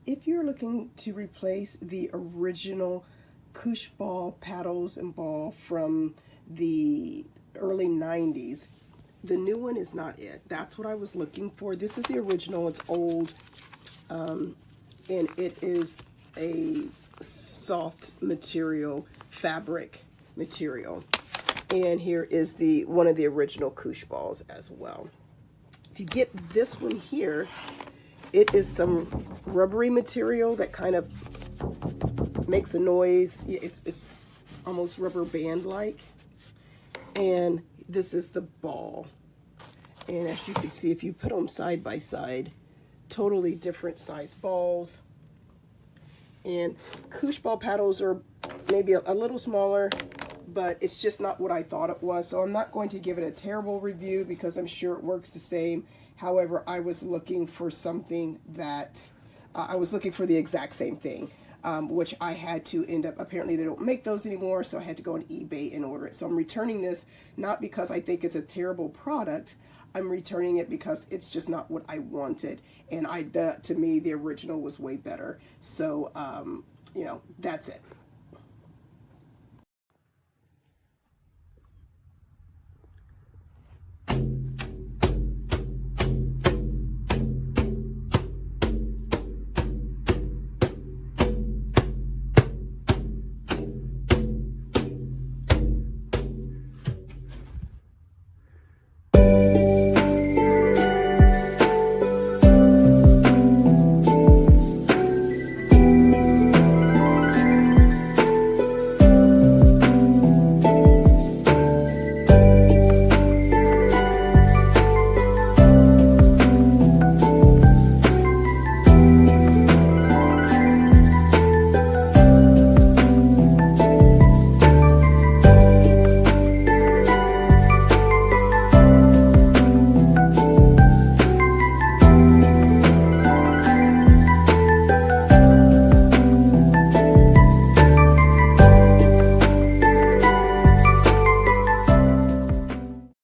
If you're looking to replace the original Koosh ball paddles and ball from the early 90s, the new one is not it. That's what I was looking for. This is the original. It's old, and it is a soft material, fabric material. And here is the one of the original Koosh balls as well. If you get this one here, it is some rubbery material that kind of makes a noise. It's almost rubber band like. And this is the ball. And as you can see, if you put them side by side, totally different size balls. And Koosh ball paddles are maybe a little smaller, but it's just not what I thought it was. So I'm not going to give it a terrible review because I'm sure it works the same. However, I was looking for something that, I was looking for the exact same thing, which I had to end up, apparently they don't make those anymore, so I had to go on eBay and order it. So I'm returning this, not because I think it's a terrible product, I'm returning it because it's just not what I wanted. And to me, the original was way better. So, you know, that's it.